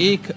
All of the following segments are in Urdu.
1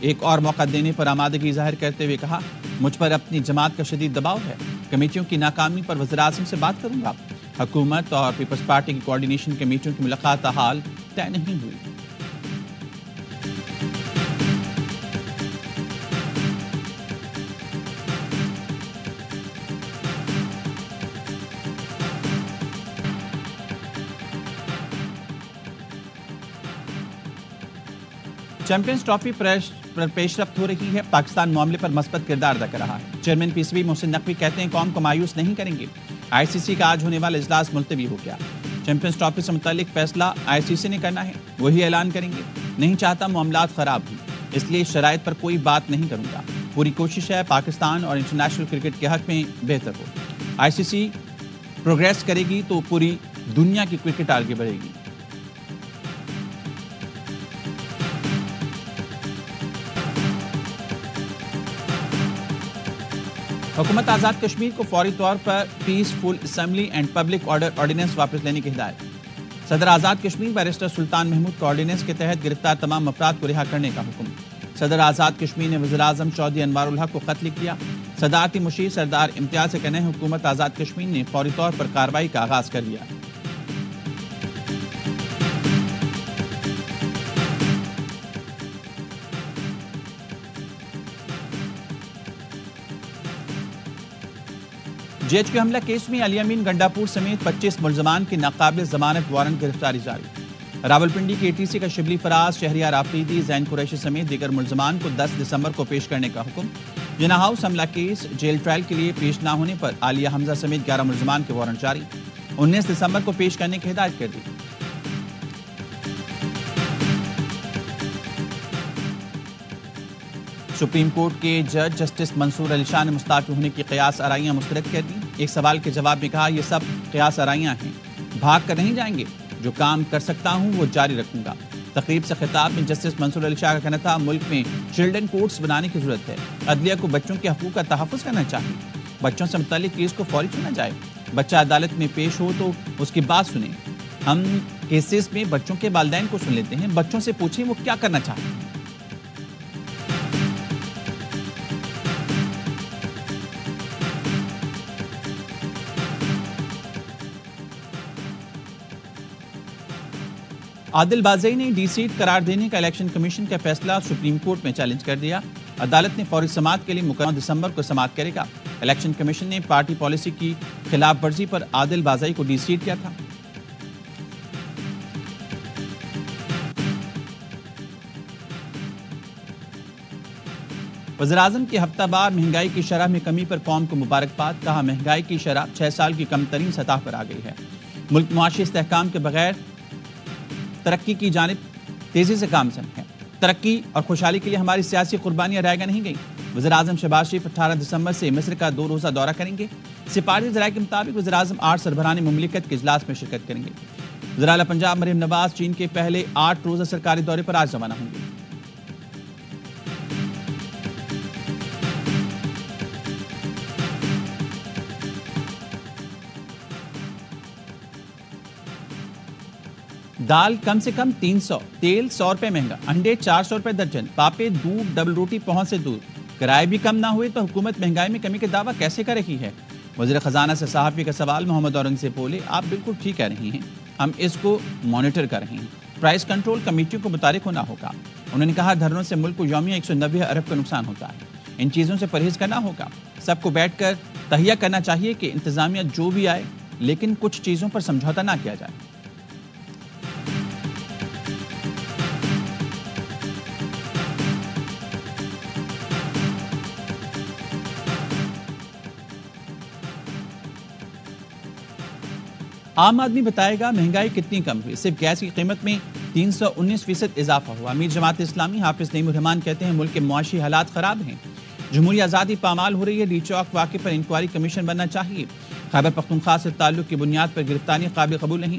ایک اور موقع دینے پر آمادگی ظاہر کرتے ہوئے کہا، مجھ پر اپنی جماعت کا شدید دباؤ ہے، کمیٹیوں کی ناکامی پر وزیر اعظم سے بات کروں گا۔ حکومت اور پیپلز پارٹی کی کوارڈینیشن کمیٹیوں کی ملاقات تاحال طے نہیں ہوئی۔ چیمپئنز ٹرافی پر پیش رفت ہو رہی ہے، پاکستان معاملے پر مثبت کردار ادا کر رہا ہے۔ Chairman P C B Mohsin Naqvi کہتے ہیں قوم کو مایوس نہیں کریں گے۔ آئی سی سی کا آج ہونے والا اجلاس ملتوی ہو گیا۔ چیمپئنز ٹرافی سے متعلق فیصلہ آئی سی سی نے کرنا ہے، وہی اعلان کریں گے۔ نہیں چاہتا معاملات خراب ہوں، اس لیے شرائط پر کوئی بات نہیں کروں گا۔ پوری کوشش ہے پاکستان اور انٹرنیشنل کرکٹ کے حق میں بہتر ہو۔ آئی سی سی پروگریس کرے گی تو پوری دنیا کی کرکٹ آگے بڑھے گی۔ حکومت آزاد کشمیر کو فوری طور پر peaceful assembly and public order ordinance واپس لینے کی ہدایت۔ صدر آزاد کشمیر بیرسٹر سلطان محمود کو آرڈیننس کے تحت گرفتار تمام افراد کو رہا کرنے کا حکم۔ صدر آزاد کشمیر نے وزیر اعظم چودھری انوار الحق کو خط لکھ دیا۔ صدارتی مشیر سردار امتیاز سے کہنا ہے حکومت آزاد کشمیر نے فوری طور پر کارروائی کا آغاز کر دیا۔ جی ایچ کے حملہ کیس میں علی امین گنڈاپور سمیت 25 ملزمان کی ناقابل ضمانت وارنٹ گرفتاری جاری۔ راولپنڈی کے اے ٹی سی کا شبلی فراز، شہریار آفریدی، زین قریشی سمیت دیگر ملزمان کو 10 دسمبر کو پیش کرنے کا حکم۔ جناح ہاؤس حملہ کیس جیل ٹرائل کے لیے پیش نہ ہونے پر عالیہ حمزہ سمیت 11 ملزمان کے وارنٹ جاری، 19 دسمبر کو پیش کرنے کی ہدایت کر دی۔ سپریم کورٹ کے جج جسٹس منصور علی شاہ نے مستعفی ہونے کی قیاس آرائیاں مسترد کر دی۔ ایک سوال کے جواب میں کہا، یہ سب قیاس آرائیاں ہیں، بھاگ کر نہیں جائیں گے، جو کام کر سکتا ہوں وہ جاری رکھوں گا۔ تقریب سے خطاب میں جسٹس منصور علی شاہ کا کہنا تھا، ملک میں چلڈرن کورٹس بنانے کی ضرورت ہے، عدلیہ کو بچوں کے حقوق کا تحفظ کرنا چاہیے، بچوں سے متعلق کیس کو فوری سنا جائے، بچہ عدالت میں پیش ہو تو اس کی بات سنیں۔ ہم کیسز میں بچوں کے والدین کو سن لیتے ہیں، بچوں سے پوچھیں وہ کیا کرنا چاہتے ہیں۔ عادل بازئی نے ڈی سیٹ قرار دینے کا الیکشن کمیشن کا فیصلہ سپریم کورٹ میں چیلنج کر دیا۔ عدالت نے فوری سماعت کے لیے مقررہ دسمبر کو سماعت کرے گا۔ الیکشن کمیشن نے پارٹی پالیسی کی خلاف ورزی پر عادل بازئی کو ڈی سیٹ کیا تھا۔ وزیراعظم کی ہفتہ وار مہنگائی کی شرح میں کمی پر قوم کو مبارکباد، کہا مہنگائی کی شرح 6 سال کی کم ترین سطح پر آ گئی ہے۔ ملک معاشی استحکام کے بغیر ترقی کی جانب تیزی سے گامزن ہے۔ ترقی اور خوشحالی کے لیے ہماری سیاسی قربانیاں رائیگاں نہیں گئیں۔ وزیر اعظم شہباز شریف 18 دسمبر سے مصر کا 2 روزہ دورہ کریں گے۔ سفارتی ذرائع کے مطابق وزیر اعظم 8 سربراہان مملکت کے اجلاس میں شرکت کریں گے۔ وزیر اعلیٰ پنجاب مریم نواز چین کے پہلے 8 روزہ سرکاری دورے پر آج روانہ ہوں گے۔ دال کم سے کم 300، تیل 100 روپے مہنگا، انڈے 400 روپے درجن، پاپے، دودھ، ڈبل روٹی پہنچ سے دور۔ کرائے بھی کم نہ ہوئے تو حکومت مہنگائی میں کمی کا دعویٰ کیسے کر رہی ہے؟ وزیر خزانہ سے صحافی کا سوال، محمد اورنگ سے بولے، آپ بالکل ٹھیک کہہ رہی ہیں، ہم اس کو مانیٹر کر رہے ہیں، پرائس کنٹرول کمیٹیوں کو متعارف ہونا ہوگا۔ انہوں نے کہا دھرنوں سے ملک کو یومیہ 190 ارب کا نقصان ہوتا ہے، ان چیزوں سے پرہیز کرنا ہوگا۔ سب کو بیٹھ کر تہیہ کرنا چاہیے کہ انتظامیہ جو بھی آئے لیکن کچھ چیزوں پر سمجھوتہ نہ کیا جائے۔ عام آدمی بتائے گا مہنگائی کتنی کم ہوئی، صرف گیس کی قیمت میں 319% اضافہ ہوا۔ امیر جماعت اسلامی حافظ نعیم الرحمان کہتے ہیں ملک کے معاشی حالات خراب ہیں، جمہوری آزادی پامال ہو رہی ہے، ڈی چوک واقعے پر انکوائری کمیشن بننا چاہیے۔ خیبر پختونخوا سے تعلق کی بنیاد پر گرفتاری قابل قبول نہیں،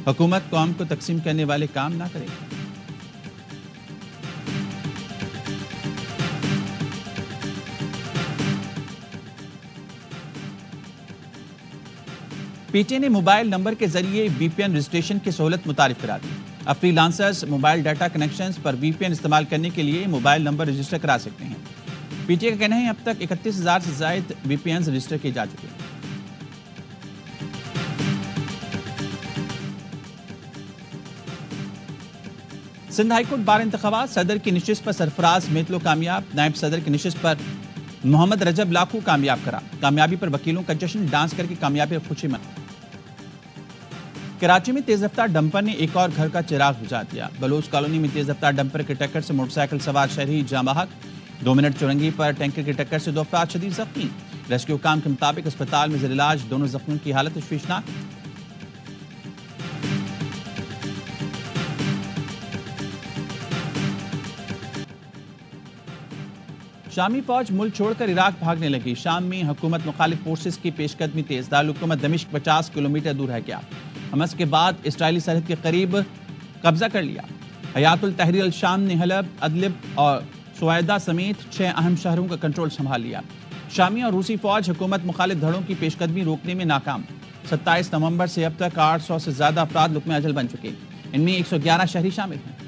حکومت قوم کو تقسیم کرنے والے کام نہ کرے۔ پی ٹی آئی نے موبائل نمبر کے ذریعے وی پی این رجسٹریشن کی سہولت متعارف کرا دی۔ اب freelancers mobile data connections پر وی پی این استعمال کرنے کے لیے موبائل نمبر رجسٹر کرا سکتے ہیں۔ پی ٹی اے کا کہنا ہے اب تک 31,000 سے زائد وی پی اینز رجسٹر کیے جا چکے ہیں۔ سندھ ہائی کورٹ بار انتخابات، صدر کی نشست پر سرفراز میتلو کامیاب، نائب صدر کی نشست پر محمد رجب لاکھو کامیاب کرا۔ کامیابی پر وکیلوں کا جشن، ڈانس کر کے کامیابی پر خوشی منائی۔ کراچی میں تیز رفتار ڈمپر نے ایک اور گھر کا چراغ بجھا دیا۔ بلوچ کالونی میں تیز رفتار ڈمپر کی ٹکر سے موٹر سائیکل سوار شہری جاں بحق، 2 منٹ چورنگی پر ٹینکر کی ٹکر سے 2 افراد شدید زخمی۔ ریسکیو حکام کے مطابق اسپتال میں زیر علاج دونوں زخمیوں کی حالت تشویشناک۔ شامی فوج ملک چھوڑ کر عراق بھاگنے لگی۔ شام میں حکومت مخالف فورسز کی پیش قدمی تیز، دارالحکومت دمشق 50 کلومیٹر دور رہ گیا۔ حماس کے بعد اسرائیلی سرحد کے قریب قبضہ کر لیا۔ حیات التحریر الشام نے حلب، ادلب اور سویدہ سمیت 6 اہم شہروں کا کنٹرول سنبھال لیا۔ شامی اور روسی فوج حکومت مخالف دھڑوں کی پیش قدمی روکنے میں ناکام۔ 27 نومبر سے اب تک 800 سے زیادہ افراد لقمہ اجل بن چکے، ان میں 111 شہری شامل ہیں۔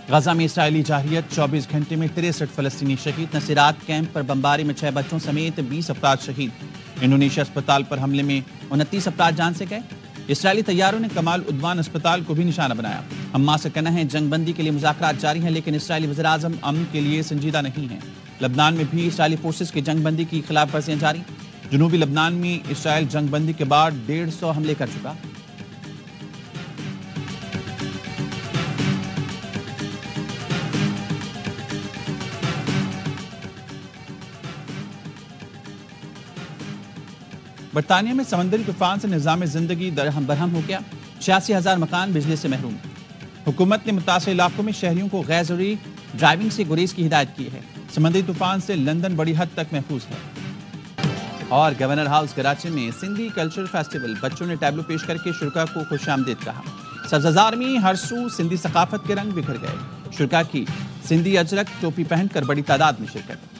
غزہ میں اسرائیلی جارحیت، 24 گھنٹے میں 63 فلسطینی شہید۔ نصیرات کیمپ پر بمباری میں 6 بچوں سمیت 20 افراد شہید۔ انڈونیشیا اسپتال پر حملے میں 29 افراد جان سے گئے۔ اسرائیلی طیاروں نے کمال عدوان اسپتال کو بھی نشانہ بنایا۔ حماس کا کہنا ہے جنگ بندی کے لیے مذاکرات جاری ہیں، لیکن اسرائیلی وزیراعظم امن کے لیے سنجیدہ نہیں ہیں۔ لبنان میں بھی اسرائیلی فورسز کی جنگ بندی کی خلاف ورزیاں جاری۔ جنوبی لبنان میں اسرائیل جنگ بندی کے بعد 150 حملے کر چکا۔ برطانیہ میں سمندری طوفان سے نظام زندگی برہم ہو گیا، 86,000 مکان بجلی سے محروم۔ حکومت نے متاثرہ علاقوں میں شہریوں کو غیر ضروری ڈرائیونگ سے گریز کی ہدایت کی ہے۔ سمندری طوفان سے لندن بڑی حد تک محفوظ ہے۔ اور گورنر ہاؤس کراچی میں سندھی کلچر فیسٹیول، بچوں نے ٹیبلو پیش کر کے شرکاء کو خوش آمدید کہا۔ سبززار میں ہر سو سندھی ثقافت کے رنگ بکھر گئے۔ شرکاء کی سندھی اجرک ٹوپی پہن کر بڑی تعداد میں شرکت۔